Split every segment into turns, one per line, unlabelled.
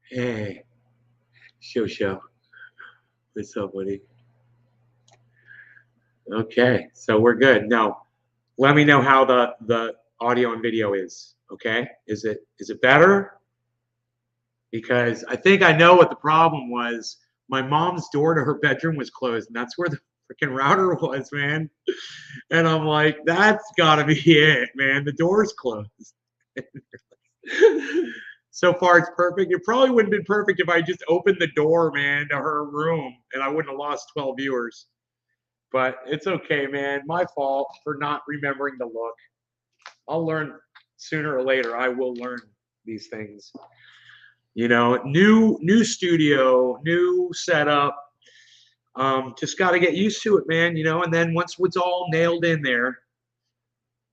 Hey, show. What's up, buddy? Okay, so we're good. Now, let me know how the audio and video is. Okay, is it better? Because I think I know what the problem was. My mom's door to her bedroom was closed, and that's where the freaking router was, man. And I'm like, that's got to be it, man. The door's closed. So far, it's perfect. It probably wouldn't have been perfect if I just opened the door, man, to her room, and I wouldn't have lost 12 viewers. But it's okay, man. My fault for not remembering to look. I'll learn sooner or later. I will learn these things. New studio, new setup. Just got to get used to it, man. And then once it's all nailed in there,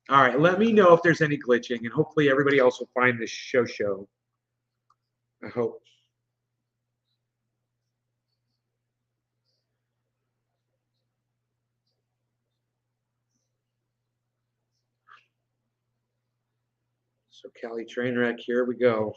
all right. Let me know if there's any glitching, and hopefully everybody else will find this show. I hope. So Cali Trainwreck, here we go.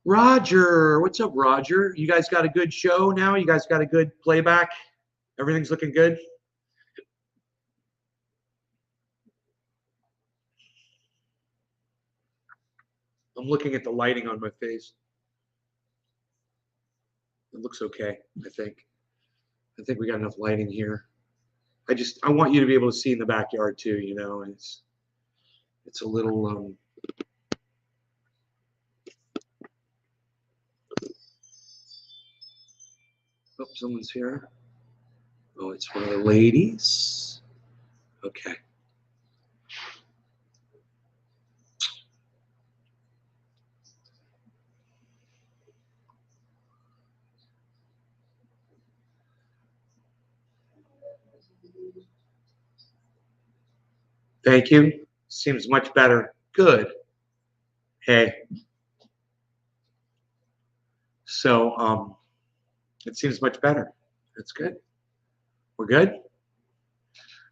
Roger, what's up, Roger? You guys got a good show now? You guys got a good playback? Everything's looking good? I'm looking at the lighting on my face. It looks okay, I think. I think we got enough lighting here. I want you to be able to see in the backyard too, and it's a little oh, someone's here. Oh, it's one of the ladies. Okay. Thank you. Seems much better. Good. Hey. So it seems much better. That's good. We're good?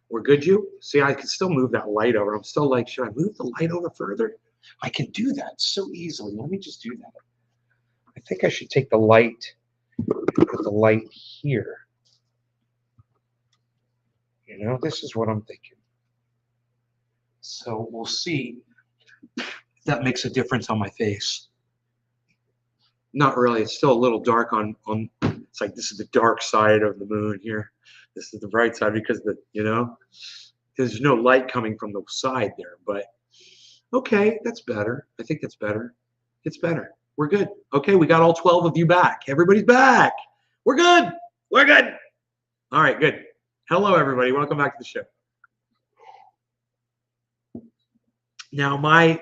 We're good, you? See, I can still move that light over. I'm still like, should I move the light over further? I can do that so easily. Let me just do that. I think I should take the light and put the light here. This is what I'm thinking. So we'll see if that makes a difference on my face. Not really. It's still a little dark on it's like this is the dark side of the moon here. This is the bright side because there's no light coming from the side there. But okay, that's better. I think that's better. It's better. We're good. Okay, we got all 12 of you back. Everybody's back. We're good. We're good. All right, good. Hello, everybody. Welcome back to the show. Now, my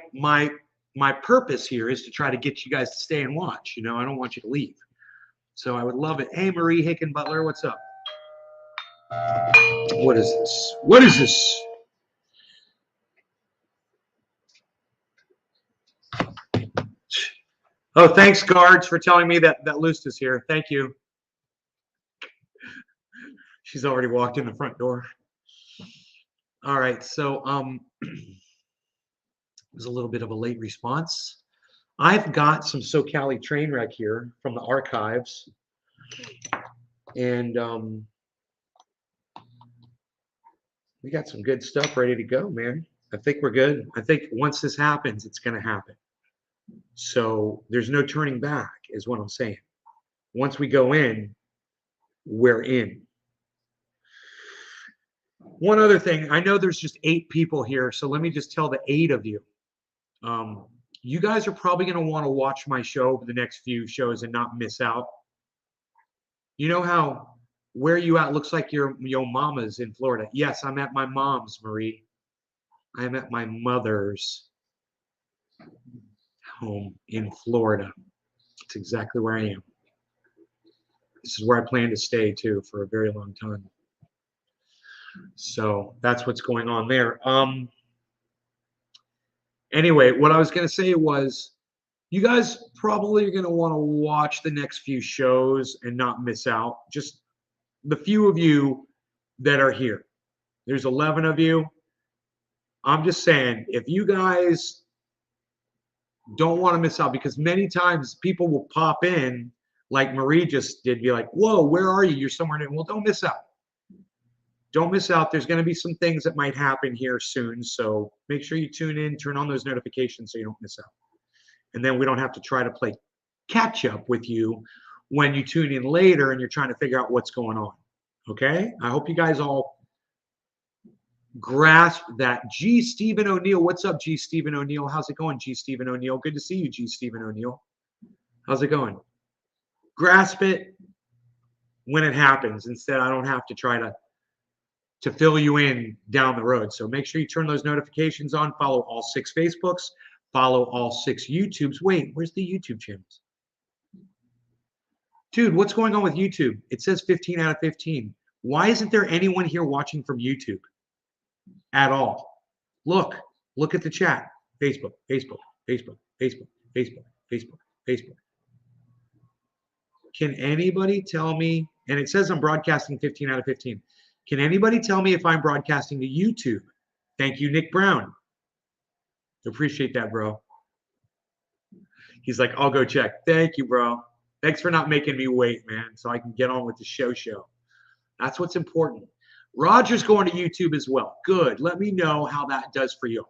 purpose here is to try to get you guys to stay and watch. I don't want you to leave. So I would love it. Hey, Marie Hicken Butler, what's up? What is this? What is this? Oh, thanks, guards, for telling me that Luce is here. Thank you. She's already walked in the front door. All right, so it was a little bit of a late response. I've got some SoCali Trainwreck here from the archives, and we got some good stuff ready to go, man. I think we're good. I think once this happens, it's going to happen. So there's no turning back, is what I'm saying. Once we go in, we're in. One other thing, I know there's just 8 people here, so let me just tell the 8 of you. You guys are probably going to want to watch my show over the next few shows and not miss out. You know how where you at looks like your mama's in Florida. Yes, I'm at my mom's, Marie. I'm at my mother's home in Florida. That's exactly where I am. This is where I plan to stay too for a very long time. So that's what's going on there. Anyway, what I was going to say was you guys probably are going to want to watch the next few shows and not miss out. Just the few of you that are here. There's 11 of you. I'm just saying, if you guys don't want to miss out, because many times people will pop in like Marie just did, be like, whoa, where are you? You're somewhere new. Well, don't miss out. Don't miss out. There's going to be some things that might happen here soon. So make sure you tune in, turn on those notifications so you don't miss out. And then we don't have to try to play catch up with you when you tune in later and you're trying to figure out what's going on. Okay? I hope you guys all grasp that. G. Stephen O'Neill. What's up, G. Stephen O'Neill? How's it going, G. Stephen O'Neill? Good to see you, G. Stephen O'Neill. How's it going? Grasp it when it happens. Instead, I don't have to try to fill you in down the road. So make sure you turn those notifications on. Follow all 6 Facebooks. Follow all 6 YouTubes. Wait, where's the YouTube channels? Dude, what's going on with YouTube? It says 15 out of 15. Why isn't there anyone here watching from YouTube at all? Look at the chat. Facebook, Facebook, Facebook, Facebook, Facebook, Facebook, Facebook. Can anybody tell me, and it says I'm broadcasting 15 out of 15. Can anybody tell me if I'm broadcasting to YouTube? Thank you, Nick Brown. Appreciate that, bro. He's like, I'll go check. Thank you, bro. Thanks for not making me wait, man, so I can get on with the show. That's what's important. Roger's going to YouTube as well. Good. Let me know how that does for you.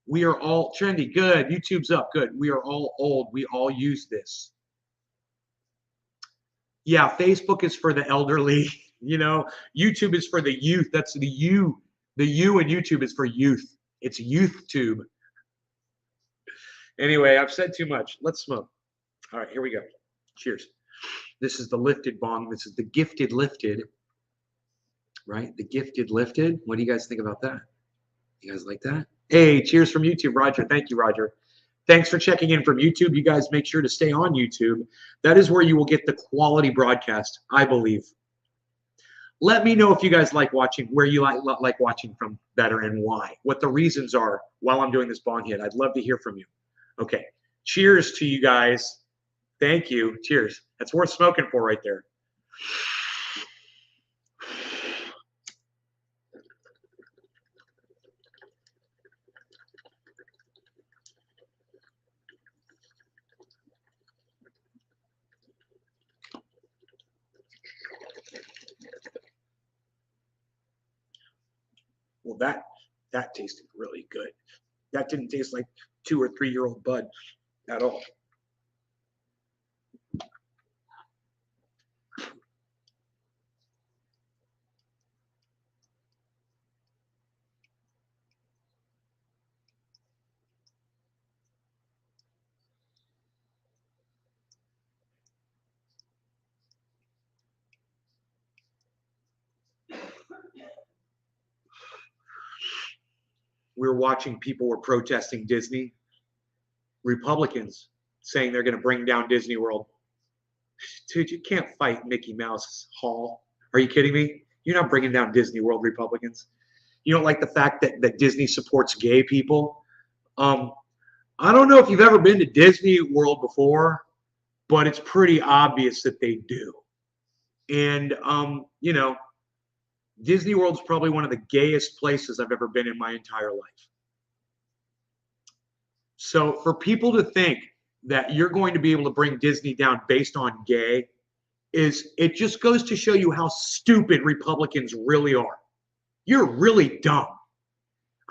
We are all trendy. Good. YouTube's up. Good. We are all old. We all use this. Yeah, Facebook is for the elderly. You know, YouTube is for the youth. That's the U. The U in YouTube is for youth. It's YouthTube. Anyway, I've said too much. Let's smoke. All right, here we go. Cheers. This is the lifted bong. This is the gifted lifted. Right? The gifted lifted. What do you guys think about that? You guys like that? Hey, cheers from YouTube, Roger. Thank you, Roger. Thanks for checking in from YouTube. You guys make sure to stay on YouTube. That is where you will get the quality broadcast, I believe. Let me know if you guys like watching, where you like watching from better and why. What the reasons are while I'm doing this bong hit. I'd love to hear from you. Okay. Cheers to you guys. Thank you. Cheers. That's worth smoking for right there. Well, that tasted really good. That didn't taste like 2 or 3 year old bud at all. We were watching, people were protesting Disney. Republicans saying they're going to bring down Disney World. Dude, you can't fight Mickey Mouse Hall. Are you kidding me? You're not bringing down Disney World, Republicans. You don't like the fact that Disney supports gay people. I don't know if you've ever been to Disney World before, but it's pretty obvious that they do. And, you know, Disney World's probably one of the gayest places I've ever been in my entire life. So for people to think that you're going to be able to bring Disney down based on gay, it just goes to show you how stupid Republicans really are. You're really dumb.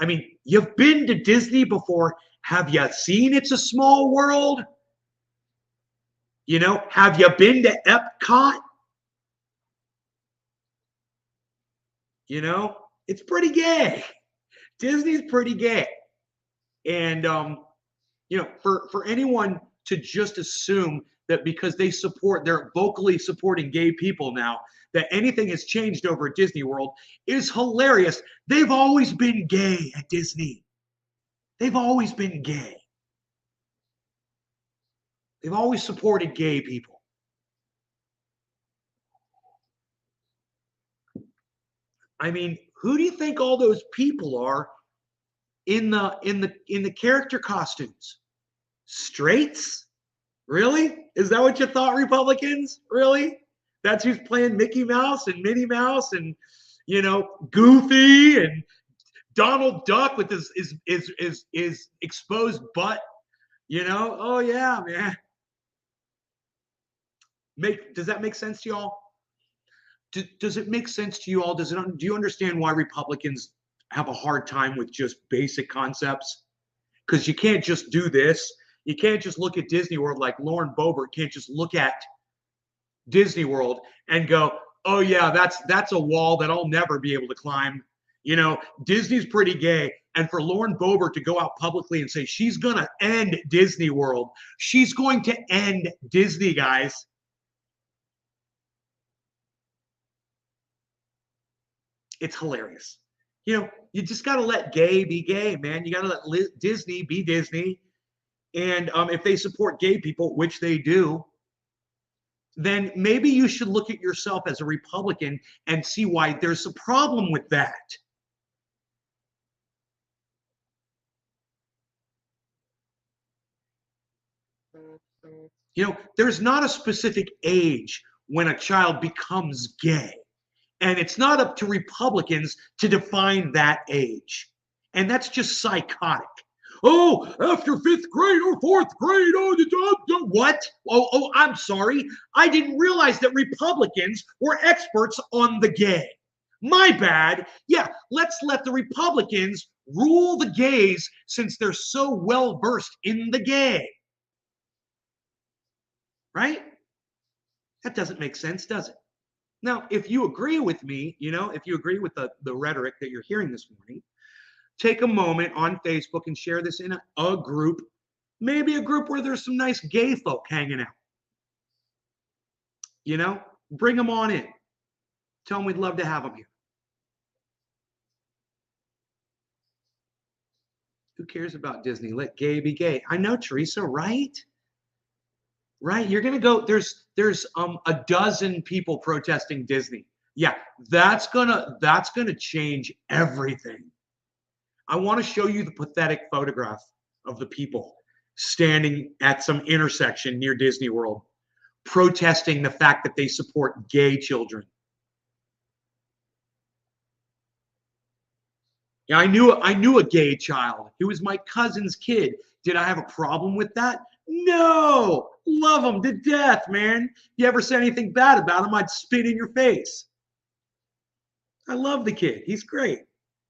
I mean, you've been to Disney before. Have you seen It's a Small World? You know, have you been to Epcot? You know, it's pretty gay. Disney's pretty gay. And, you know, for anyone to just assume that because they're vocally supporting gay people now, that anything has changed over at Disney World is hilarious. They've always been gay at Disney. They've always been gay. They've always supported gay people. I mean, who do you think all those people are in the character costumes? Straights? Really? Is that what you thought, Republicans? Really? That's who's playing Mickey Mouse and Minnie Mouse and Goofy and Donald Duck with his exposed butt. Oh yeah, man. Does that make sense to y'all? Does it make sense to you all? Do you understand why Republicans have a hard time with just basic concepts? Because you can't just do this. You can't just look at Disney World like Lauren Boebert can't just look at Disney World and go, oh yeah, that's a wall that I'll never be able to climb. Disney's pretty gay. And for Lauren Boebert to go out publicly and say she's going to end Disney World, she's going to end Disney, guys. It's hilarious. You just got to let gay be gay, man. You got to let Disney be Disney. And if they support gay people, which they do, then maybe you should look at yourself as a Republican and see why there's a problem with that. There's not a specific age when a child becomes gay. And it's not up to Republicans to define that age. And that's just psychotic. Oh, after fifth grade or fourth grade, what? Oh, I'm sorry. I didn't realize that Republicans were experts on the gay. My bad. Yeah, let's let the Republicans rule the gays since they're so well versed in the gay. Right? That doesn't make sense, does it? Now, if you agree with me, if you agree with the rhetoric that you're hearing this morning, take a moment on Facebook and share this in a group, maybe a group where there's some nice gay folk hanging out. Bring them on in. Tell them we'd love to have them here. Who cares about Disney? Let gay be gay. I know, Teresa, right? Right? You're gonna go. There's a dozen people protesting Disney. Yeah, that's gonna change everything. I want to show you the pathetic photograph of the people standing at some intersection near Disney World, protesting the fact that they support gay children. Yeah, I knew a gay child. He was my cousin's kid. Did I have a problem with that? No. Love him to death, man. You ever say anything bad about him, I'd spit in your face. I love the kid. He's great.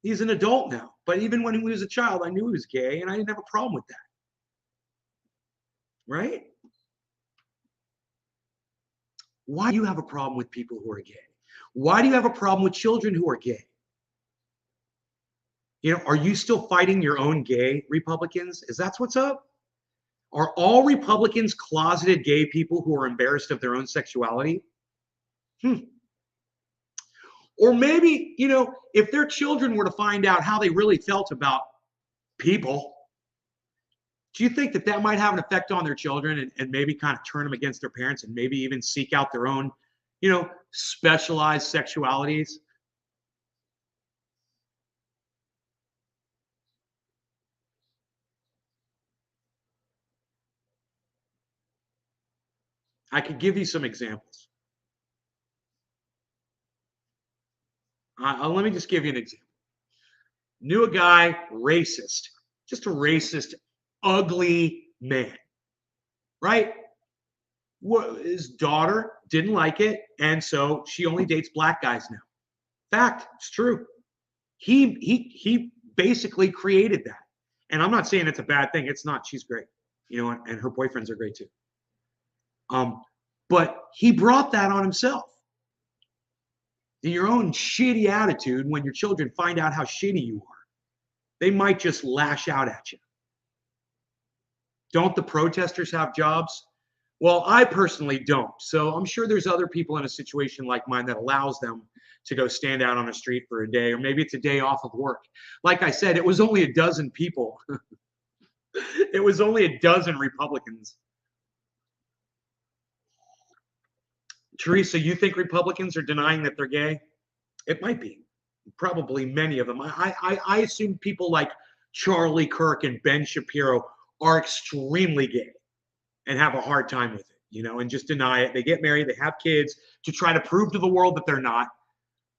He's an adult now. But even when he was a child, I knew he was gay, and I didn't have a problem with that. Right? Why do you have a problem with people who are gay? Why do you have a problem with children who are gay? Are you still fighting your own gay Republicans? Is that what's up? Are all Republicans closeted gay people who are embarrassed of their own sexuality? Or maybe, if their children were to find out how they really felt about people, do you think that might have an effect on their children and maybe kind of turn them against their parents and maybe even seek out their own, specialized sexualities? I could give you some examples. Let me just give you an example. Knew a guy, racist, just a racist, ugly man, right? His daughter didn't like it, and so she only dates black guys now. Fact, it's true. He basically created that, and I'm not saying it's a bad thing. It's not. She's great, and her boyfriends are great too. But he brought that on himself. Your own shitty attitude, when your children find out how shitty you are, they might just lash out at you. Don't the protesters have jobs? Well, I personally don't. So I'm sure there's other people in a situation like mine that allows them to go stand out on the street for a day, or maybe it's a day off of work. Like I said, it was only a dozen people. It was only a dozen Republicans. Teresa, you think Republicans are denying that they're gay? It might be. probably many of them. I assume people like Charlie Kirk and Ben Shapiro are extremely gay and have a hard time with it, and just deny it. They get married, they have kids to try to prove to the world that they're not.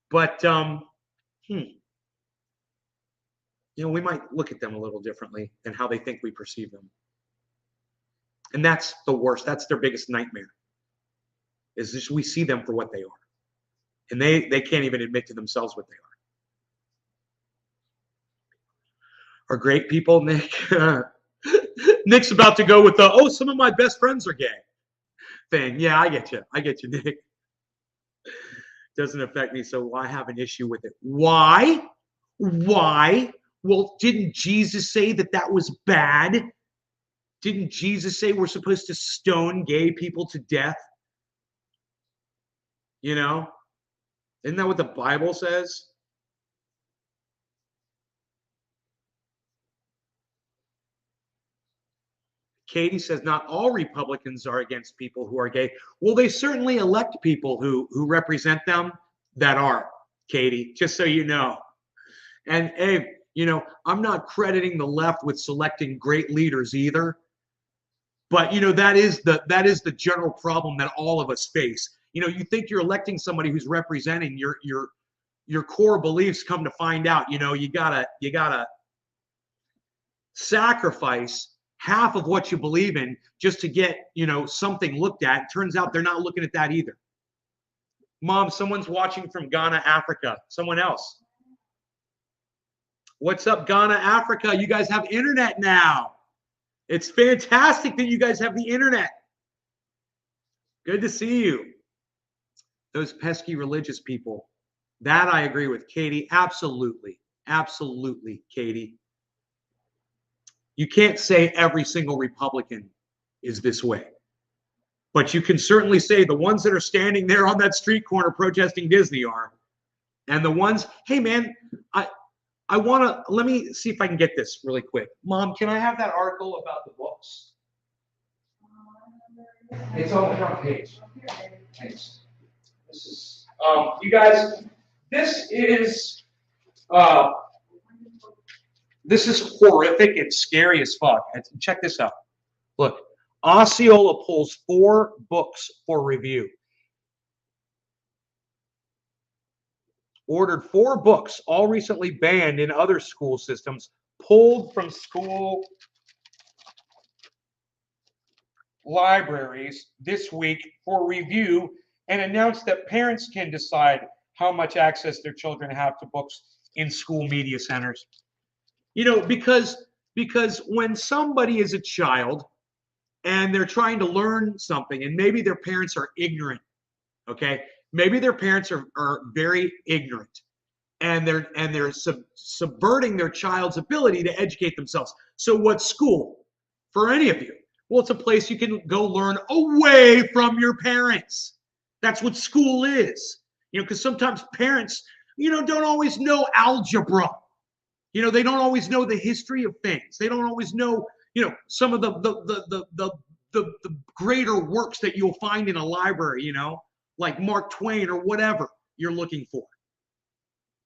But we might look at them a little differently than how they think we perceive them. And that's the worst. That's their biggest nightmare. Is just we see them for what they are. And they can't even admit to themselves what they are great people, Nick. Nick's about to go with the, some of my best friends are gay thing. Yeah, I get you, Nick. Doesn't affect me, so I have an issue with it. Why? Well, didn't Jesus say that was bad? Didn't Jesus say we're supposed to stone gay people to death? Isn't that what the Bible says? Katie says not all Republicans are against people who are gay. Well, they certainly elect people who represent them that are, Katie, just so you know. And hey, I'm not crediting the left with selecting great leaders either. But that is the general problem that all of us face. You think you're electing somebody who's representing your core beliefs, come to find out, you gotta sacrifice half of what you believe in just to get, something looked at. Turns out they're not looking at that either. Mom, someone's watching from Ghana, Africa. Someone else. What's up, Ghana, Africa? You guys have internet now. It's fantastic that you guys have the internet. Good to see you. Those pesky religious people. That I agree with, Katie. Absolutely. Absolutely, Katie. You can't say every single Republican is this way. But you can certainly say the ones that are standing there on that street corner protesting Disney are. And the ones, hey, man, I want to, let me see if I can get this really quick. Mom, can I have that article about the books? It's on the front page. Thanks. This is, you guys, this is horrific and scary as fuck. Check this out. Look, Osceola pulls 4 books for review. Ordered 4 books, all recently banned in other school systems, pulled from school libraries this week for review, and announced that parents can decide how much access their children have to books in school media centers. Because when somebody is a child and they're trying to learn something, and maybe their parents are ignorant, okay? Maybe their parents are very ignorant, and they're subverting their child's ability to educate themselves. So what's school for any of you? Well, it's a place you can go learn away from your parents. That's what school is. Because sometimes parents, don't always know algebra. They don't always know the history of things. They don't always know, some of the greater works that you'll find in a library, like Mark Twain or whatever you're looking for.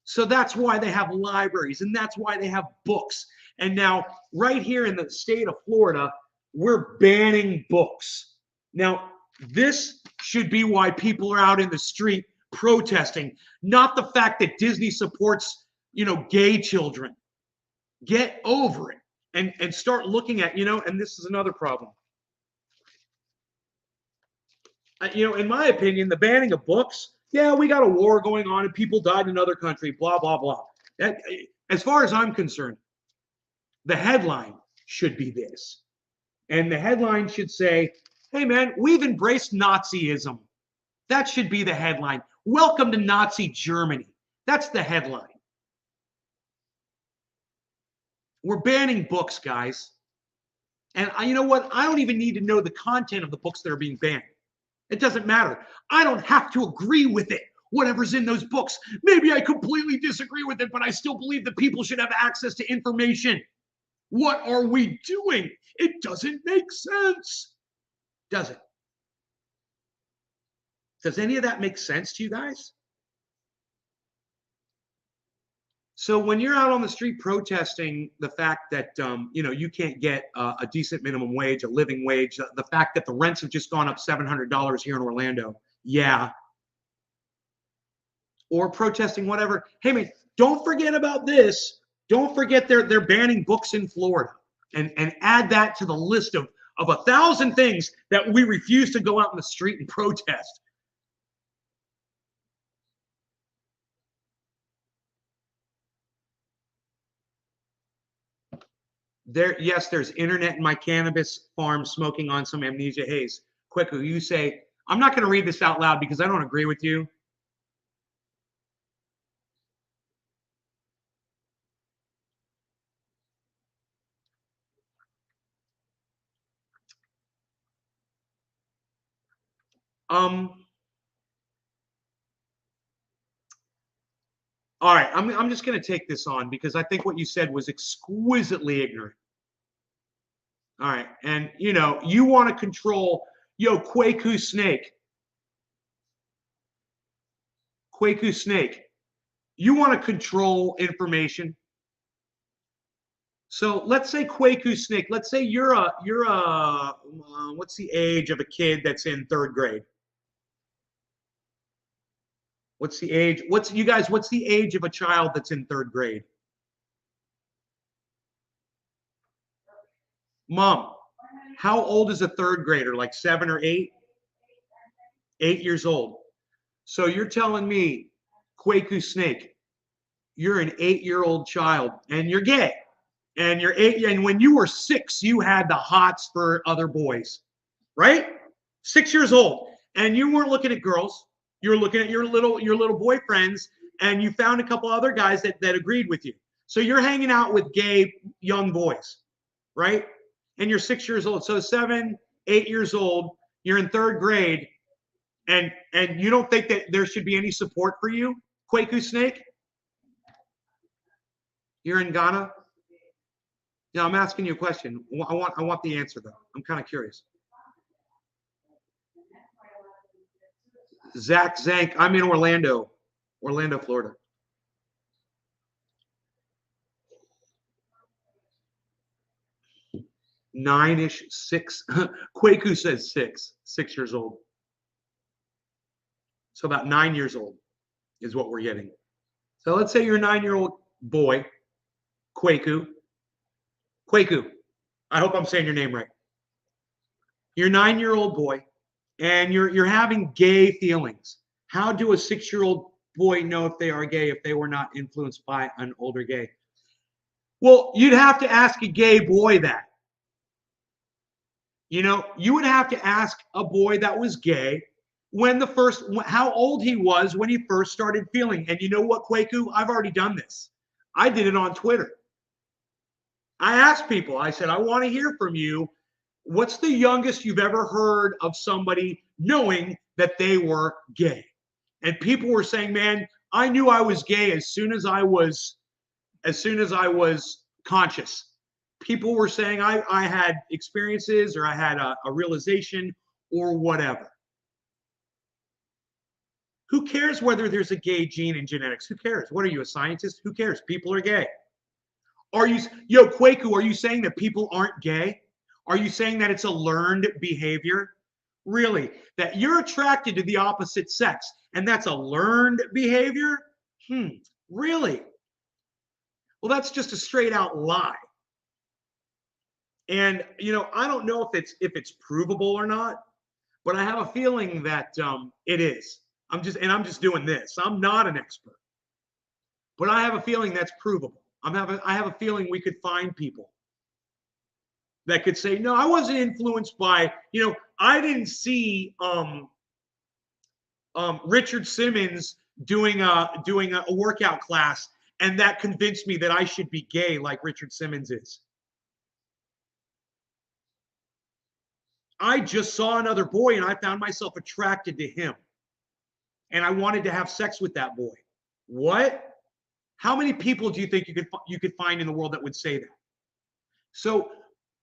So that's why they have libraries, and that's why they have books. And now, right here in the state of Florida, we're banning books. Now, this should be why people are out in the street protesting, not the fact that Disney supports, gay children. Get over it and start looking at, and this is another problem. In my opinion, the banning of books, yeah, we got a war going on and people died in another country, blah, blah, blah. As far as I'm concerned, the headline should be this. And the headline should say, hey, man, we've embraced Nazism. That should be the headline. Welcome to Nazi Germany. That's the headline. We're banning books, guys. And you know what? I don't even need to know the content of the books that are being banned. It doesn't matter. I don't have to agree with it, whatever's in those books. Maybe I completely disagree with it, but I still believe that people should have access to information. What are we doing? It doesn't make sense. Does it? Does any of that make sense to you guys? So when you're out on the street protesting the fact that you can't get a decent minimum wage, a living wage, the fact that the rents have just gone up $700 here in Orlando, yeah, or protesting whatever. Hey man, don't forget about this. Don't forget they're banning books in Florida, and add that to the list of 1,000 things that we refuse to go out in the street and protest. Yes, there's internet in my cannabis farm smoking on some amnesia haze. Quickly, you say, I'm not going to read this out loud because I don't agree with you. All right, I'm just going to take this on because I think what you said was exquisitely ignorant. All right, and you want to control, Kwaku Snake. Kwaku Snake. You want to control information. So let's say Kwaku Snake. Let's say you're a what's the age of a kid that's in 3rd grade? What's the age? What's the age of a child that's in 3rd grade? Mom, how old is a 3rd grader? Like 7 or 8? 8 years old. So you're telling me, Kwaku Snake, you're an 8-year-old child and you're gay. And you're 8, and when you were 6, you had the hots for other boys, right? 6 years old. And you weren't looking at girls. You were looking at your little boyfriends, and you found a couple other guys that agreed with you. So you're hanging out with gay young boys, right? And you're 6 years old. So 7, 8 years old, you're in 3rd grade, and you don't think that there should be any support for you, Kwaku Snake? You're in Ghana? Yeah, I'm asking you a question. I want the answer though. I'm kind of curious. Zach Zank. I'm in Orlando, Florida. Nine-ish, 6. Kwaku says 6. 6 years old. So about 9 years old is what we're getting. So let's say you're a 9-year-old boy, Kwaku. Kwaku. I hope I'm saying your name right. You're a 9-year-old boy, and you're having gay feelings. How do a 6-year-old boy know if they are gay if they were not influenced by an older gay? Well, you'd have to ask a gay boy that. You would have to ask a boy that was gay how old he was when he first started feeling. And you know what, Kwaku? I've already done this. I did it on Twitter. I asked people, I said, I want to hear from you. What's the youngest you've ever heard of somebody knowing that they were gay? And people were saying, man, I knew I was gay as soon as I was conscious. People were saying I had experiences, or I had a realization, or whatever. Who cares whether there's a gay gene in genetics? Who cares? What are you, a scientist? Who cares? People are gay. Kwaku, are you saying that people aren't gay? Are you saying that it's a learned behavior? Really? That you're attracted to the opposite sex and that's a learned behavior? Really? Well, that's just a straight out lie. And I don't know if it's provable or not, but I have a feeling that it is. I'm just doing this. I'm not an expert, but I have a feeling that's provable. I have a feeling we could find people that could say, no, I wasn't influenced by, I didn't see Richard Simmons doing a workout class, and that convinced me that I should be gay like Richard Simmons is. I just saw another boy and I found myself attracted to him. And I wanted to have sex with that boy. What? How many people do you think you could find in the world that would say that? So,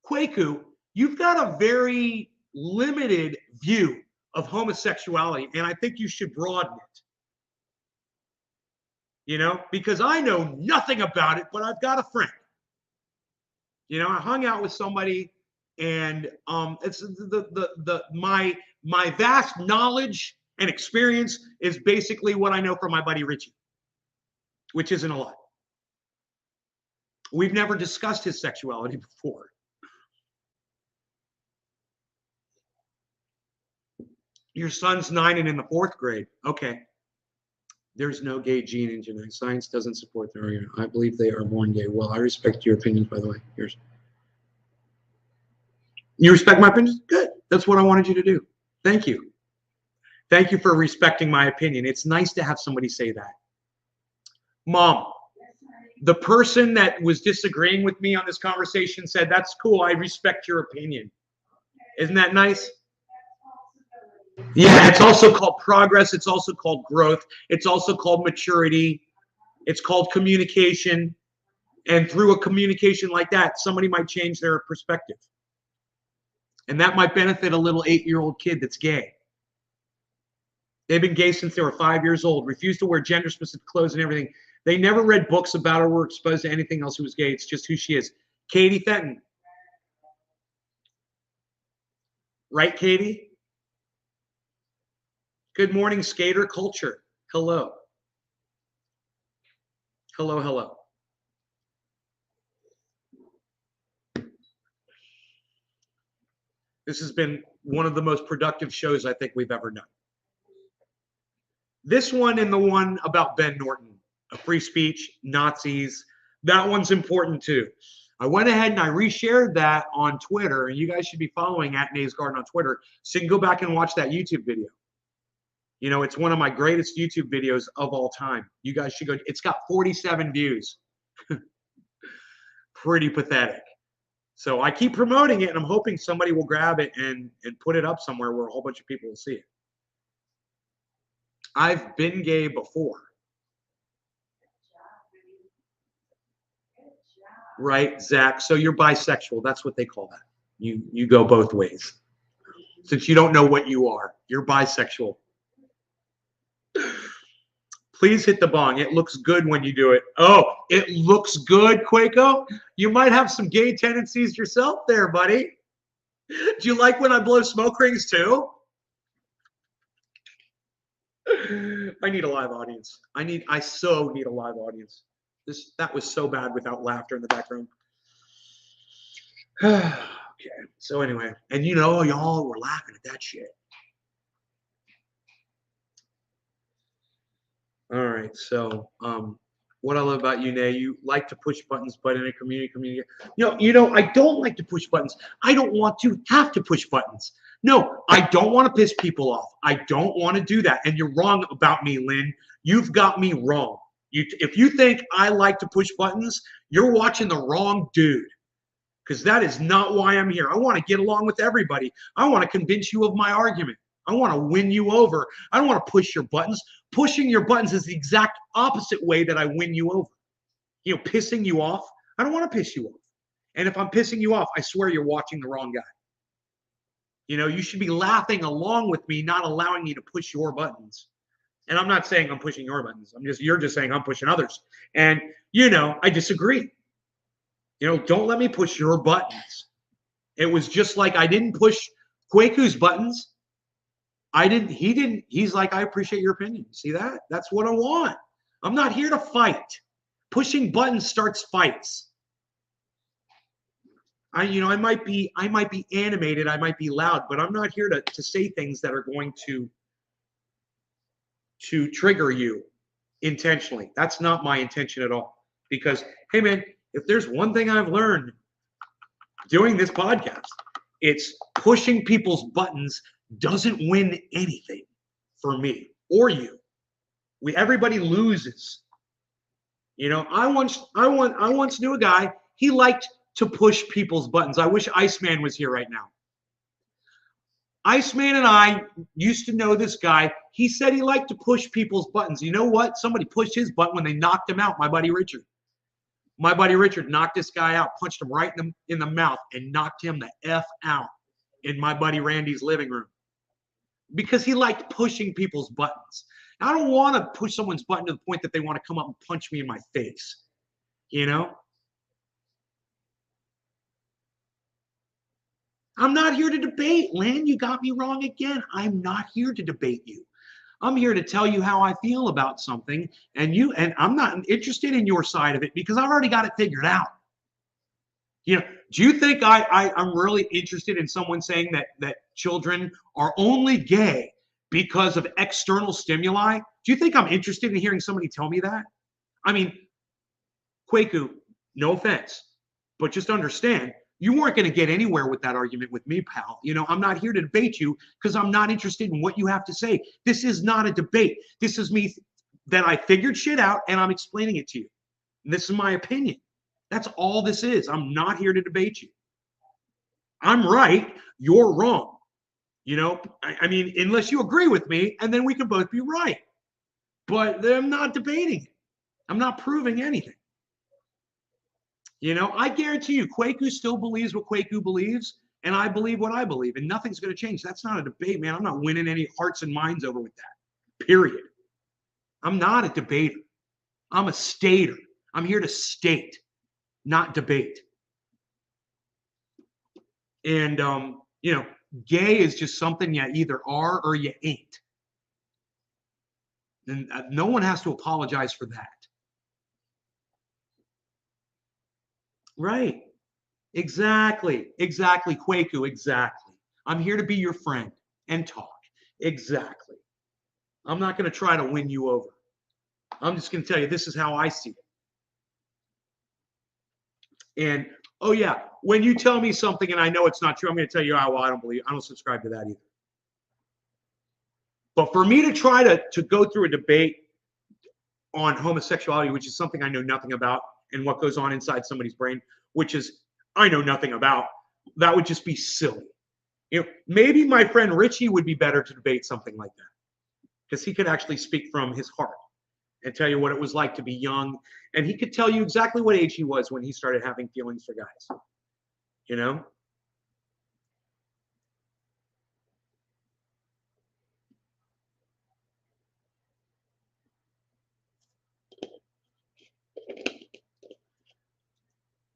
Kwaku, you've got a very limited view of homosexuality, and I think you should broaden it. because I know nothing about it, but I've got a friend. I hung out with somebody, and it's my vast knowledge and experience is basically what I know from my buddy Richie, which isn't a lot. We've never discussed his sexuality before. Your son's 9 and in the 4th grade. Okay. There's no gay gene in genetics. Science doesn't support their argument. I believe they are born gay. Well, I respect your opinions, by the way. Yours. You respect my opinions? Good. That's what I wanted you to do. Thank you. Thank you for respecting my opinion. It's nice to have somebody say that. Mom, the person that was disagreeing with me on this conversation said, that's cool. I respect your opinion. Isn't that nice? Yeah, it's also called progress. It's also called growth. It's also called maturity. It's called communication. And through a communication like that, somebody might change their perspective. And that might benefit a little 8-year-old kid that's gay. They've been gay since they were 5 years old, refused to wear gender-specific clothes and everything. They never read books about her or were exposed to anything else who was gay. It's just who she is. Katie Fenton. Right, Katie? Good morning, skater culture. Hello. Hello, hello. This has been one of the most productive shows I think we've ever done. This one and the one about Ben Norton, free speech, Nazis, that one's important too. I went ahead and I reshared that on Twitter, and you guys should be following @NaysGarden on Twitter, so you can go back and watch that YouTube video. It's one of my greatest YouTube videos of all time. You guys should go. It's got 47 views. Pretty pathetic. So I keep promoting it, and I'm hoping somebody will grab it and put it up somewhere where a whole bunch of people will see it. I've been gay before. Right, Zach? So you're bisexual. That's what they call that. You go both ways. Since you don't know what you are, you're bisexual. Please hit the bong. It looks good when you do it. Oh, it looks good, Quaco? You might have some gay tendencies yourself there, buddy. Do you like when I blow smoke rings too? I need a live audience. I so need a live audience. That was so bad without laughter in the background. Okay. So anyway, and y'all were laughing at that shit. All right. So what I love about you, Nay, you like to push buttons, but in a community. I don't like to push buttons. I don't want to have to push buttons. No, I don't want to piss people off. I don't want to do that. And you're wrong about me, Lynn. You've got me wrong. If you think I like to push buttons, you're watching the wrong dude. Because that is not why I'm here. I want to get along with everybody. I want to convince you of my argument. I want to win you over. I don't want to push your buttons. Pushing your buttons is the exact opposite way that I win you over. Pissing you off. I don't want to piss you off. And if I'm pissing you off, I swear you're watching the wrong guy. You should be laughing along with me, not allowing me to push your buttons. And I'm not saying I'm pushing your buttons. You're just saying I'm pushing others. And, I disagree. Don't let me push your buttons. It was just like I didn't push Quaku's buttons. He didn't. He's like, I appreciate your opinion. See that? That's what I want. I'm not here to fight. Pushing buttons starts fights. I might be animated. I might be loud, but I'm not here to say things that are going to trigger you intentionally. That's not my intention at all. Because, hey, man, if there's one thing I've learned doing this podcast, it's pushing people's buttons doesn't win anything for me or you. Everybody loses. I once knew a guy, he liked to push people's buttons. I wish Iceman was here right now. Iceman and I used to know this guy. He said he liked to push people's buttons. You know what? Somebody pushed his button when they knocked him out, my buddy Richard. My buddy Richard knocked this guy out, punched him right in the mouth, and knocked him the F out in my buddy Randy's living room. Because he liked pushing people's buttons. I don't want to push someone's button to the point that they want to come up and punch me in my face, you know? I'm not here to debate, Lynn. You got me wrong again. I'm not here to debate you. I'm here to tell you how I feel about something, and I'm not interested in your side of it because I've already got it figured out. You know, do you think I'm really interested in someone saying that children are only gay because of external stimuli? Do you think I'm interested in hearing somebody tell me that? I mean, Kwaku, no offense, but just understand, you weren't going to get anywhere with that argument with me, pal. You know, I'm not here to debate you because I'm not interested in what you have to say. This is not a debate. This is me that I figured shit out and I'm explaining it to you. And this is my opinion. That's all this is. I'm not here to debate you. I'm right. You're wrong. You know, I mean, unless you agree with me, and then we can both be right. But I'm not debating it. I'm not proving anything. You know, I guarantee you, Kwaku still believes what Kwaku believes, and I believe what I believe, and nothing's going to change. That's not a debate, man. I'm not winning any hearts and minds over with that, period. I'm not a debater. I'm a stater. I'm here to state, not debate. And, you know, gay is just something you either are or you ain't. And no one has to apologize for that. Right. Exactly. Exactly. Kwaku. Exactly. I'm here to be your friend and talk. Exactly. I'm not going to try to win you over. I'm just going to tell you, this is how I see it. And, oh, yeah, when you tell me something and I know it's not true, I'm going to tell you, oh, well, I don't subscribe to that either. But for me to try to go through a debate on homosexuality, which is something I know nothing about, and what goes on inside somebody's brain, which is I know nothing about, that would just be silly. You know, maybe my friend Richie would be better to debate something like that because he could actually speak from his heart and tell you what it was like to be young. And he could tell you exactly what age he was when he started having feelings for guys, you know?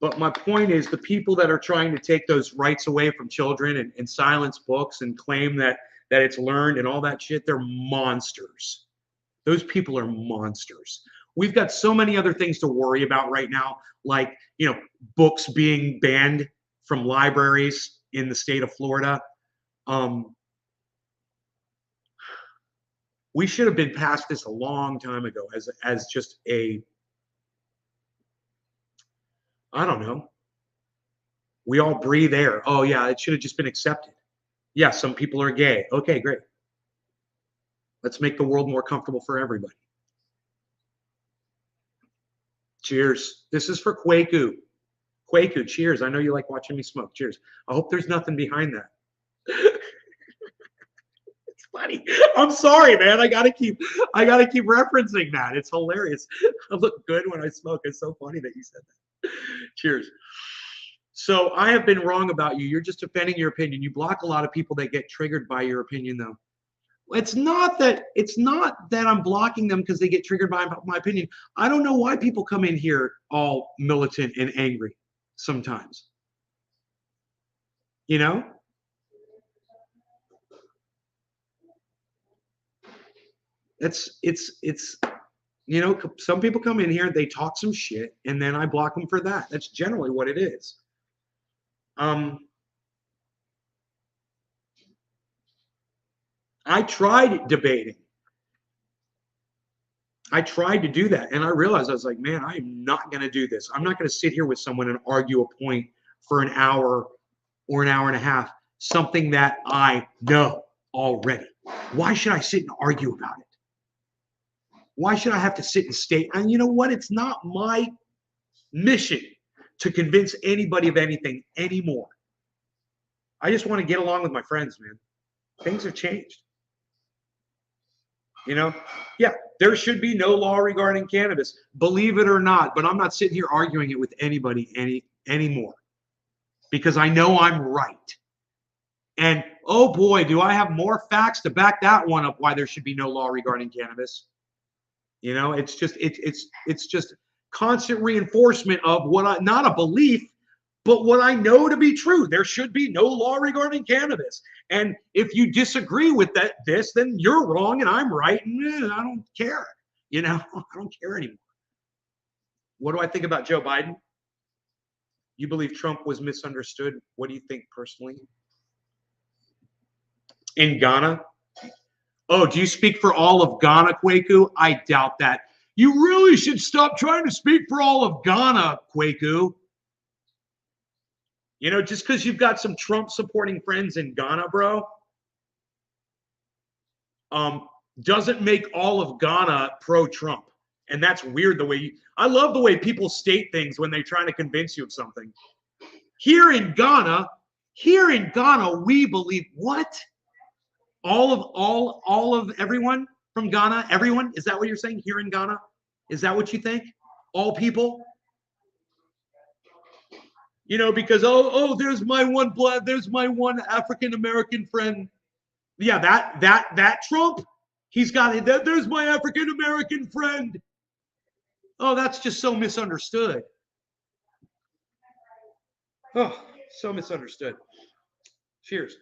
But my point is, the people that are trying to take those rights away from children and silence books and claim that it's learned and all that shit, they're monsters. Those people are monsters. We've got so many other things to worry about right now, like, you know, books being banned from libraries in the state of Florida. We should have been past this a long time ago as just a, I don't know. We all breathe air. Oh, yeah, it should have just been accepted. Yeah, some people are gay. Okay, great. Let's make the world more comfortable for everybody. Cheers. This is for Kwaku. Kwaku, cheers. I know you like watching me smoke. Cheers. I hope there's nothing behind that. It's funny. I'm sorry, man. I gotta keep referencing that. It's hilarious. I look good when I smoke. It's so funny that you said that. Cheers. So I have been wrong about you. You're just defending your opinion. You block a lot of people that get triggered by your opinion, though. It's not that I'm blocking them because they get triggered by my opinion. I don't know why people come in here all militant and angry sometimes. You know? It's you know, some people come in here, they talk some shit, and then I block them for that. That's generally what it is. I tried debating. I tried to do that, and I realized, I was like, man, I am not going to do this. I'm not going to sit here with someone and argue a point for an hour or an hour and a half, something that I know already. Why should I sit and argue about it? Why should I have to sit and state? And you know what? It's not my mission to convince anybody of anything anymore. I just want to get along with my friends, man. Things have changed. You know, yeah, there should be no law regarding cannabis, believe it or not, but I'm not sitting here arguing it with anybody anymore because I know I'm right. And Oh boy, do I have more facts to back that one up why there should be no law regarding cannabis. You know, it's just constant reinforcement of what I, not a belief, but what I know to be true. There should be no law regarding cannabis. And if you disagree with this, then you're wrong and I'm right. And I don't care. You know, I don't care anymore. What do I think about Joe Biden? You believe Trump was misunderstood. What do you think personally? In Ghana? Oh, do you speak for all of Ghana, Kwaku? I doubt that. You really should stop trying to speak for all of Ghana, Kwaku. You know, just because you've got some Trump supporting friends in Ghana, bro, doesn't make all of Ghana pro-Trump. And that's weird the way I love the way people state things when they're trying to convince you of something. Here in Ghana, we believe what? All of everyone from Ghana, everyone? Is that what you're saying here in Ghana? Is that what you think? All people? You know, because there's my one African American friend. Yeah, that Trump, he's got it. There's my African American friend. Oh, that's just so misunderstood. Oh, so misunderstood. Cheers.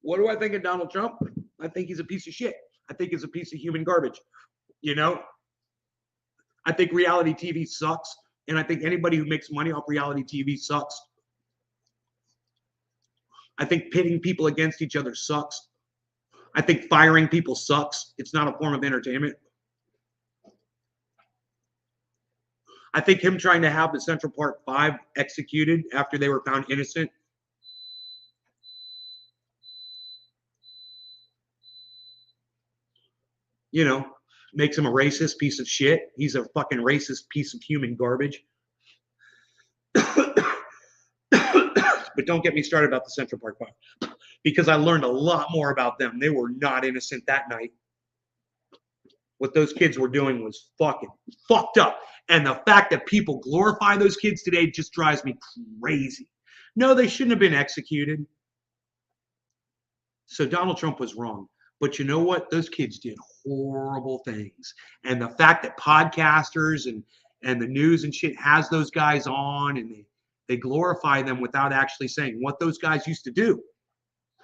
What do I think of Donald Trump? I think he's a piece of shit. I think he's a piece of human garbage. You know, I think reality TV sucks. And I think anybody who makes money off reality TV sucks. I think pitting people against each other sucks. I think firing people sucks. It's not a form of entertainment. I think him trying to have the Central Park 5 executed after they were found innocent. You know, makes him a racist piece of shit. He's a fucking racist piece of human garbage. But don't get me started about the Central Park 5 because I learned a lot more about them. They were not innocent that night. What those kids were doing was fucking fucked up. And the fact that people glorify those kids today just drives me crazy. No, they shouldn't have been executed. So Donald Trump was wrong. But you know what? Those kids did horrible things. And the fact that podcasters and the news and shit has those guys on and they glorify them without actually saying what those guys used to do.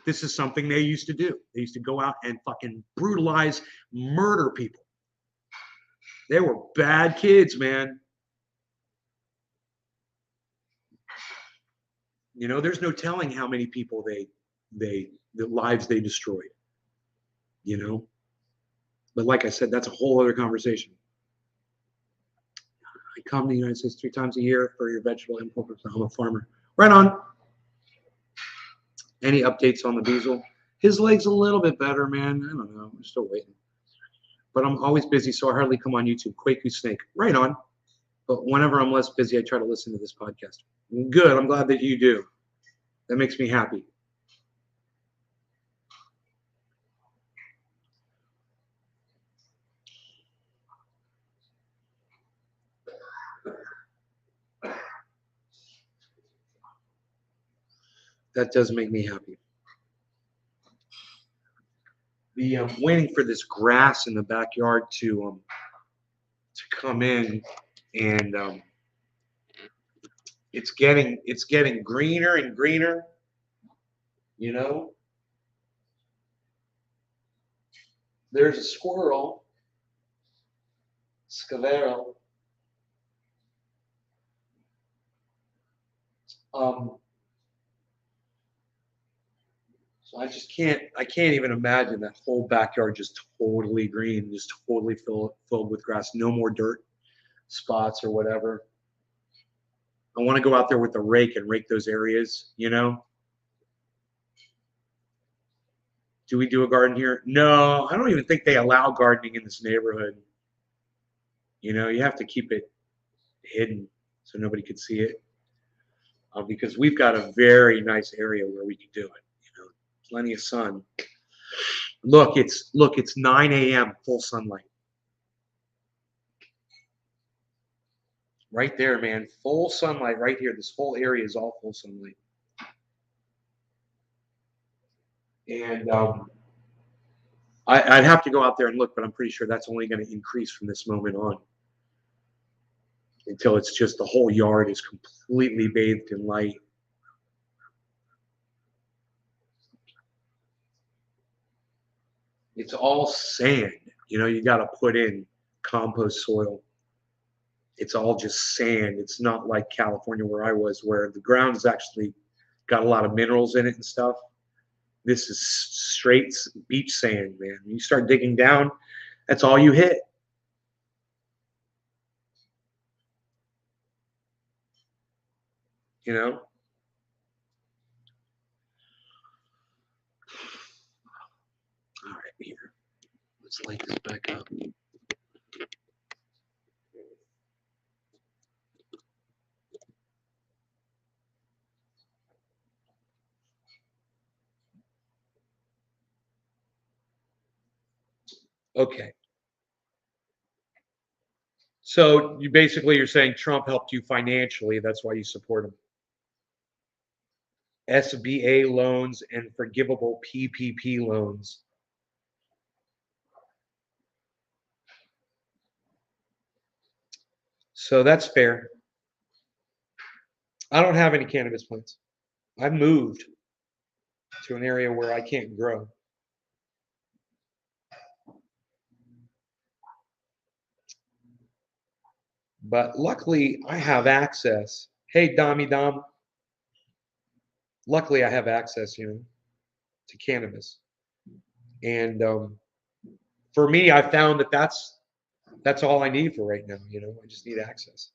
This is something they used to do. They used to go out and fucking brutalize, murder people. They were bad kids, man. You know, there's no telling how many people the lives they destroyed. You know, but like I said, that's a whole other conversation. I come to the United States 3 times a year for your vegetable import. I'm a farmer. Right on. Any updates on the Beazle? His leg's a little bit better, man. I don't know. I'm still waiting. But I'm always busy, so I hardly come on YouTube. Kwaku Snake. Right on. But whenever I'm less busy, I try to listen to this podcast. Good. I'm glad that you do. That makes me happy. That does make me happy. I'm waiting for this grass in the backyard to come in, and it's getting greener and greener. You know, there's a squirrel, Scavero. So I can't even imagine that whole backyard just totally green, just totally filled with grass, no more dirt spots or whatever. I want to go out there with the rake and rake those areas, you know? Do we do a garden here? No, I don't even think they allow gardening in this neighborhood. You know, you have to keep it hidden so nobody could see it. Because we've got a very nice area where we can do it. You know, plenty of sun. Look, it's 9 a.m. full sunlight. Right there, man. Full sunlight right here. This whole area is all full sunlight. And I'd have to go out there and look, but I'm pretty sure that's only going to increase from this moment on until it's just the whole yard is completely bathed in light. It's all sand. You know, you got to put in compost soil. It's all just sand. It's not like California where I was, where the ground has actually got a lot of minerals in it and stuff. This is straight beach sand, man. When you start digging down, that's all you hit. You know? All right, here. Let's light this back up. Okay. So you're saying Trump helped you financially. That's why you support him. SBA loans and forgivable PPP loans. So that's fair. I don't have any cannabis plants. I moved to an area where I can't grow. But luckily, I have access. Hey, Dommy Dom. Luckily, I have access, to cannabis. And for me, I found that that's all I need for right now. I just need access.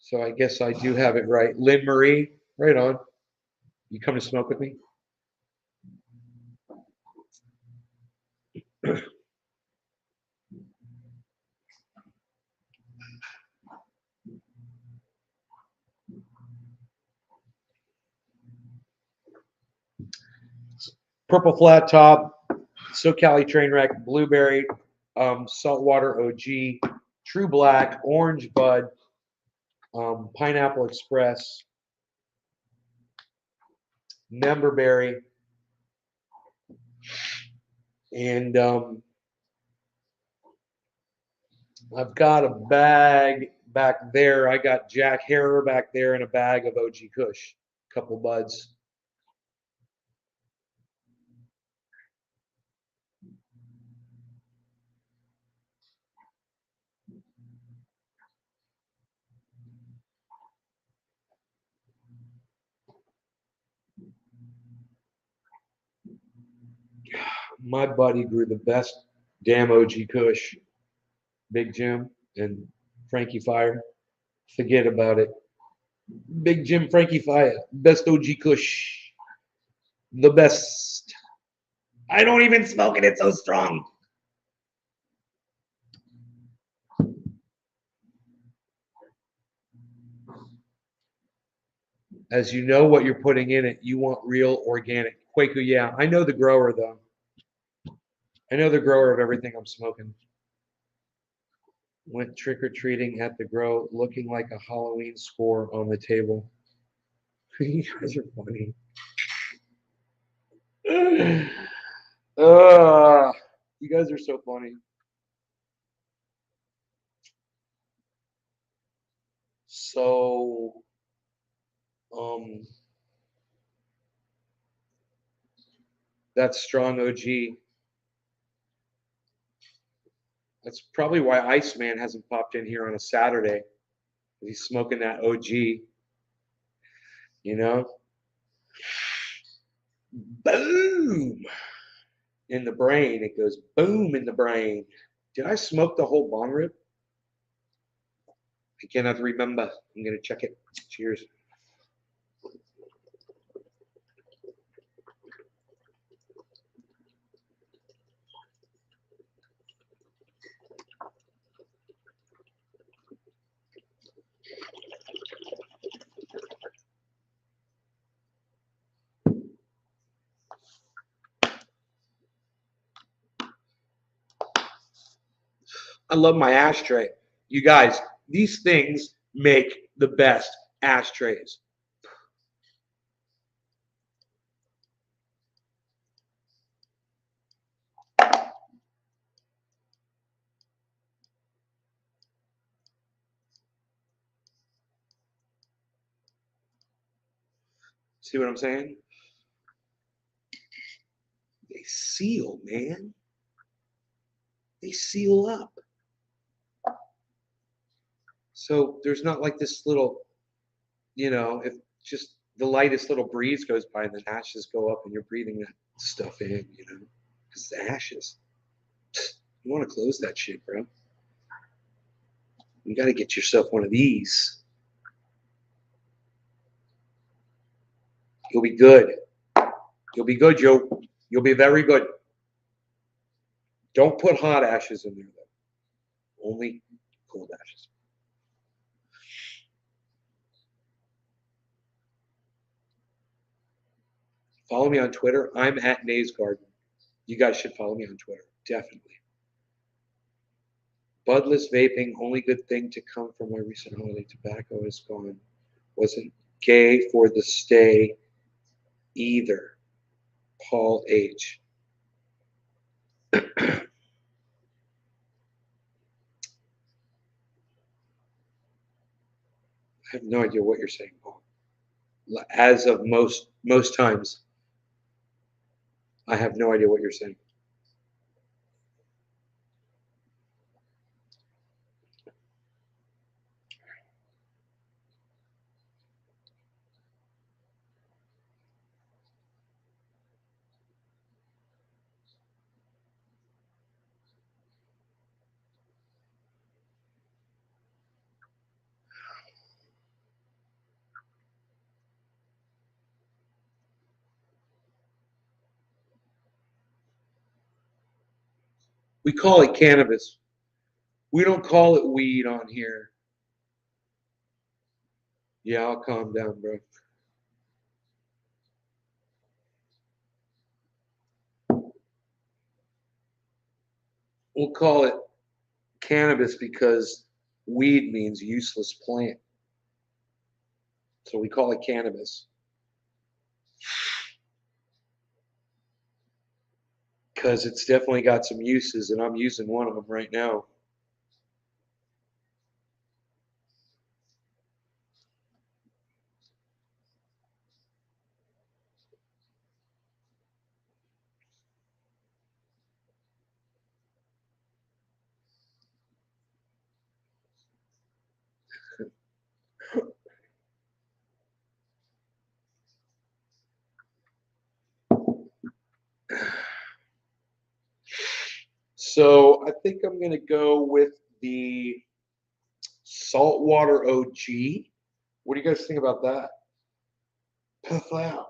So I guess I do have it right. Lynn Marie, right on. You come to smoke with me? Purple flat top, SoCali Trainwreck, blueberry, saltwater OG, True Black, orange bud, Pineapple Express, Memberberry, and I've got a bag back there. I got Jack Herer back there and a bag of OG Kush, a couple buds. My buddy grew the best damn OG Kush, Big Jim and Frankie Fire. Forget about it. Big Jim, Frankie Fire, best OG Kush, the best. I don't even smoke it, it's so strong. As you know what you're putting in it, you want real organic. Quaker, yeah. I know the grower, though. I know the grower of everything I'm smoking. Went trick-or-treating at the grow, looking like a Halloween score on the table. You guys are funny. You guys are so funny. So, that's strong OG. That's probably why Iceman hasn't popped in here on a Saturday. He's smoking that OG. Boom in the brain. It goes boom in the brain. Did I smoke the whole bong rib? I cannot remember. I'm gonna check it. Cheers. I love my ashtray. You guys, these things make the best ashtrays. See what I'm saying? They seal, man. They seal up. So there's not like this little, if just the lightest little breeze goes by and the ashes go up and you're breathing that stuff in, because the ashes. You want to close that shit, bro. You got to get yourself one of these. You'll be good. You'll be good, Joe. You'll be very good. Don't put hot ashes in there, though. Only cold ashes. Follow me on Twitter. I'm at Nays Garden. You guys should follow me on Twitter. Definitely. Budless vaping, only good thing to come from my recent holiday. Tobacco is gone. Wasn't gay for the stay either. Paul H. I have no idea what you're saying, Paul. As of most times, I have no idea what you're saying. We call it cannabis. We don't call it weed on here. Yeah, I'll calm down, bro. We'll call it cannabis because weed means useless plant. So we call it cannabis. Because it's definitely got some uses, and I'm using one of them right now. So I think I'm going to go with the Saltwater OG. What do you guys think about that? Puff out.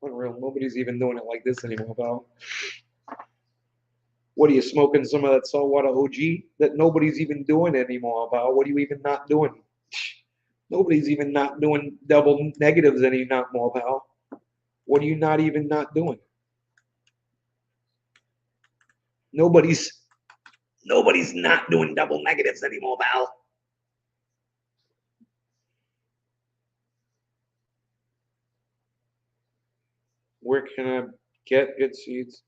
Unreal. Nobody's even doing it like this anymore, pal. What are you smoking? Some of that Saltwater OG that nobody's even doing anymore, pal? What are you even not doing? Nobody's even not doing double negatives anymore, pal. What are you not even not doing? Nobody's not doing double negatives anymore, pal. Where can I get good seeds?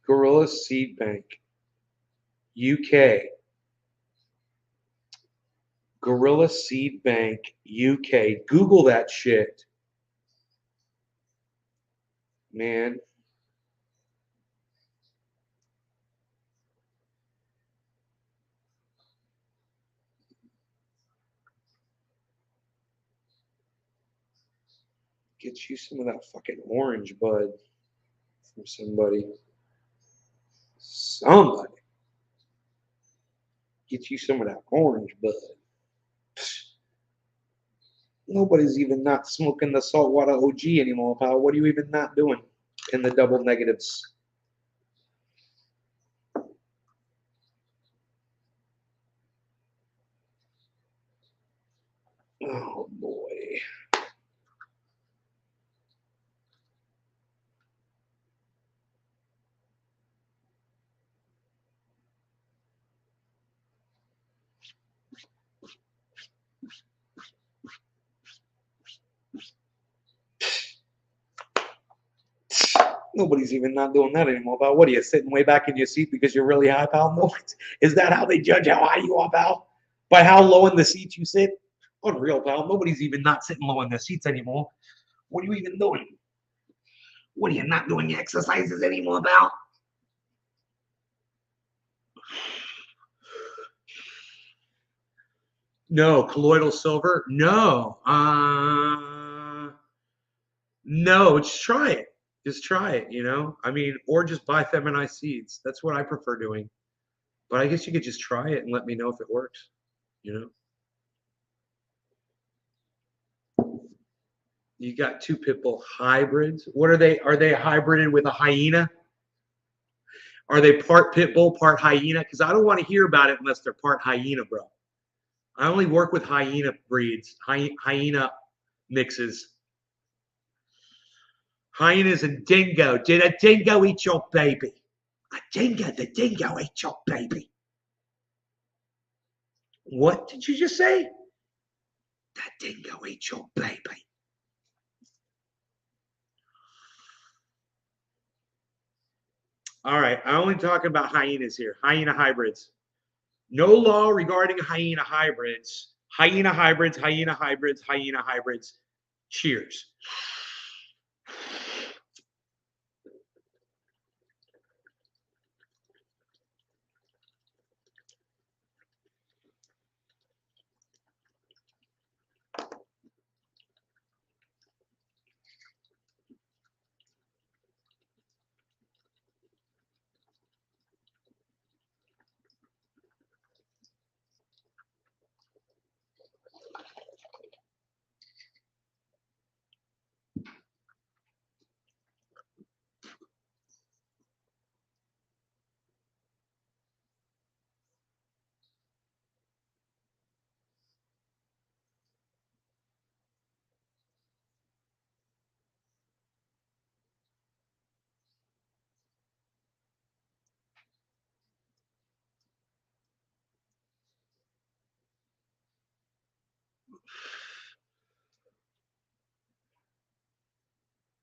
Gorilla Seed Bank, UK. Gorilla Seed Bank, UK. Google that shit, man. Get you some of that fucking orange bud from somebody. Somebody. Get you some of that orange bud. Nobody's even not smoking the Saltwater OG anymore, pal. What are you even not doing in the double negatives? Oh boy. Nobody's even not doing that anymore, pal. What are you, sitting way back in your seat because you're really high, pal? No, is that how they judge how high you are, pal? By how low in the seat you sit? Unreal, pal. Nobody's even not sitting low in their seats anymore. What are you even doing? What are you not doing your exercises anymore, pal? No, colloidal silver? No. No, just try it. Just try it, you know? I mean, or just buy feminized seeds. That's what I prefer doing. But I guess you could just try it and let me know if it works, you know? You got two pit bull hybrids. What are they? Are they hybrided with a hyena? Are they part pit bull, part hyena? Because I don't want to hear about it unless they're part hyena, bro. I only work with hyena breeds, hyena mixes. Hyenas and dingo. Did a dingo eat your baby? The dingo ate your baby. What did you just say? That dingo ate your baby. All right, I'm only talking about hyenas here, hyena hybrids. No law regarding hyena hybrids. Hyena hybrids, hyena hybrids, hyena hybrids. Cheers.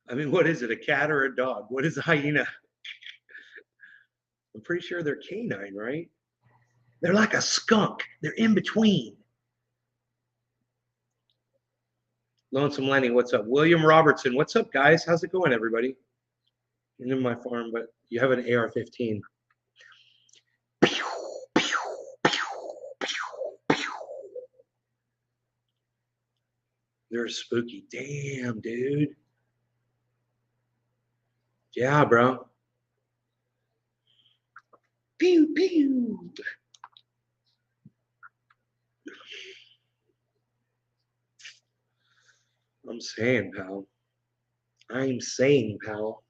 I mean, what is it, a cat or a dog? What is a hyena? I'm pretty sure they're canine, right? They're like a skunk. They're in between. Lonesome Lenny, what's up? William Robertson, what's up, guys? How's it going, everybody? You're in my farm, but you have an AR-15. They're spooky. Damn, dude. Yeah, bro. Pew, pew. I'm saying, pal. I'm saying, pal.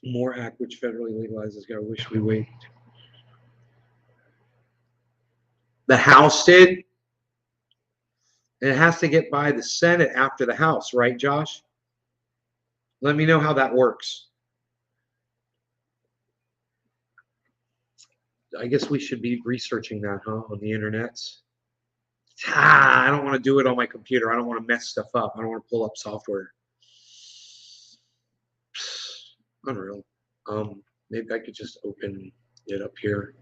More act which federally legalizes. I wish we wait. The House did. And it has to get by the Senate after the House, right, Josh? Let me know how that works. I guess we should be researching that, huh, on the internet. I don't want to do it on my computer. I don't want to mess stuff up. I don't want to pull up software. Unreal. Maybe I could just open it up here.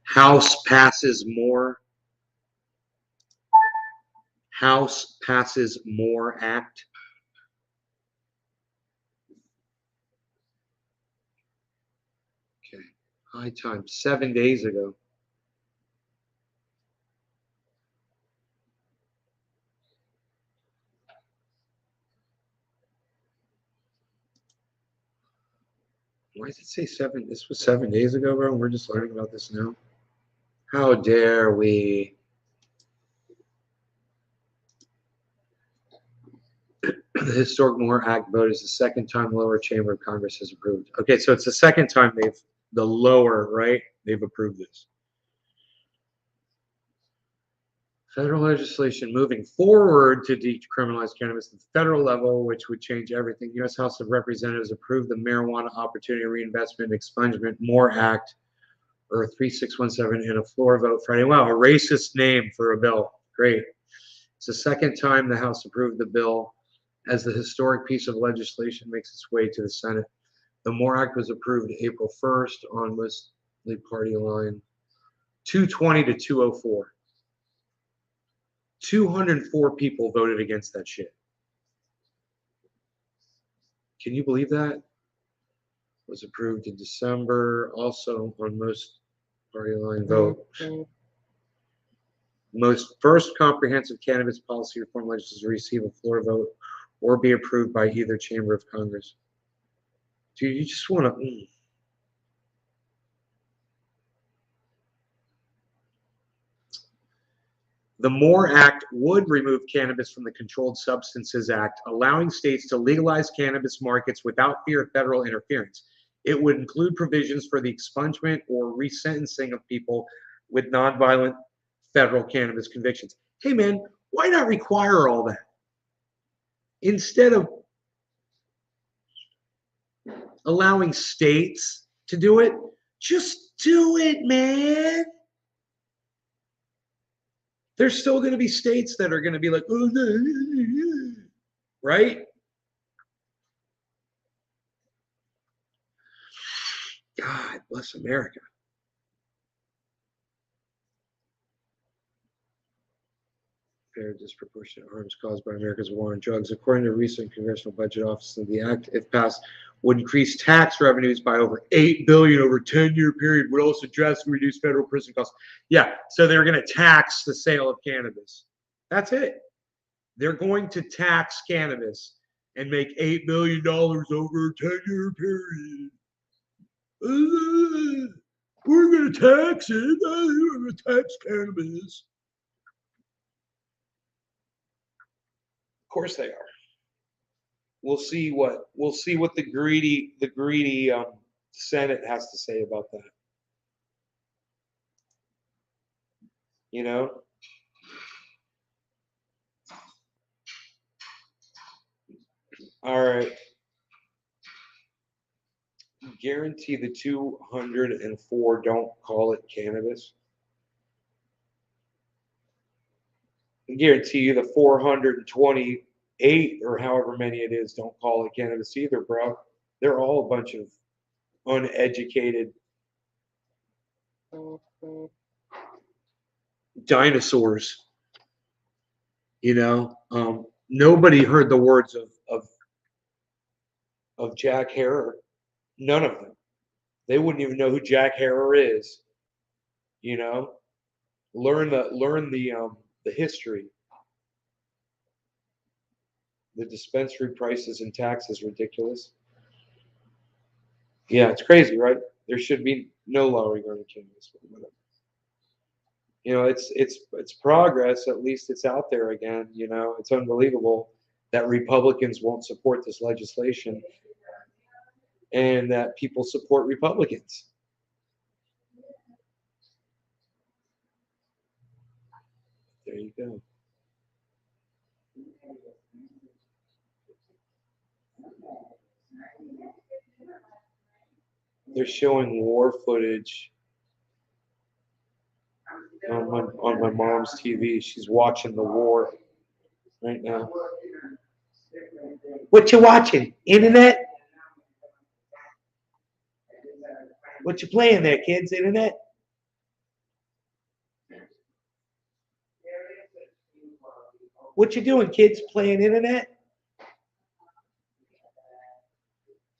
House passes more. House passes more act. Okay. High time. 7 days ago. Why does it say 7? This was 7 days ago, bro. And we're just learning about this now. How dare we? The Historic Moore Act vote is the second time the lower chamber of Congress has approved. Okay, so it's the second time the lower, right? They've approved this. Federal legislation moving forward to decriminalize cannabis at the federal level, which would change everything. U.S. House of Representatives approved the Marijuana Opportunity Reinvestment and Expungement More Act, or 3617, in a floor vote Friday. Wow, a racist name for a bill. Great. It's the second time the House approved the bill as the historic piece of legislation makes its way to the Senate. The More Act was approved April 1st on mostly party line, 220 to 204. 204 people voted against that shit. Can you believe that? Was approved in December, also on most party line vote. Most first comprehensive cannabis policy reform legislation to receive a floor vote or be approved by either chamber of Congress. Dude, you just want to. The MORE Act would remove cannabis from the Controlled Substances Act, allowing states to legalize cannabis markets without fear of federal interference. It would include provisions for the expungement or resentencing of people with nonviolent federal cannabis convictions. Hey, man, why not require all that? Instead of allowing states to do it, just do it, man. There's still going to be states that are going to be like, oh, no, right? God bless America. Fair disproportionate harms caused by America's war on drugs. According to a recent Congressional Budget Office, the act, if passed, would increase tax revenues by over $8 billion over a 10-year period, would also drastically reduce federal prison costs. Yeah, so they're going to tax the sale of cannabis. That's it. They're going to tax cannabis and make $8 billion over a 10-year period. We're going to tax it. We're going to tax cannabis. Of course they are. We'll see what the greedy Senate has to say about that. You know? All right. Guarantee the 204 don't call it cannabis. I guarantee you the 428 or however many it is don't call it cannabis either, bro. They're all a bunch of uneducated dinosaurs. You know, nobody heard the words of Jack Herer. None of them. They wouldn't even know who Jack Herer is. You know, learn the history. The dispensary prices and taxes ridiculous. Yeah, it's crazy, right? There should be no law regarding cannabis. You know, it's progress. At least it's out there again. You know, it's unbelievable that Republicans won't support this legislation and that people support Republicans. There you go. They're showing war footage on my mom's TV. She's watching the war right now. What you watching? Internet? What you playing there, kids? Internet? What you doing, kids? Playing internet?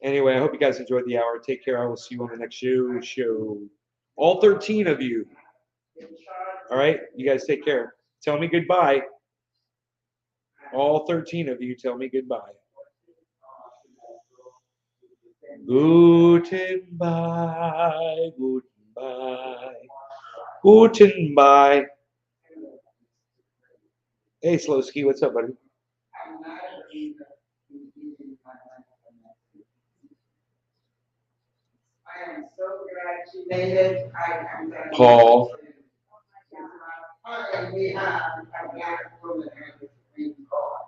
Anyway, I hope you guys enjoyed the hour. Take care. I will see you on the next show. All 13 of you. All right? You guys take care. Tell me goodbye. All 13 of you tell me goodbye. Goodbye, goodbye, goodbye. Hey, Slowski, what's up, buddy?
I am so glad she made it. I'm glad.
Paul.
And we have a black woman at the Supreme Court.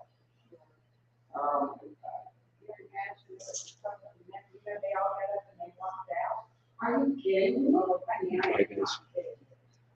They all got up and they walked out. Are you kidding?
Hi, guys.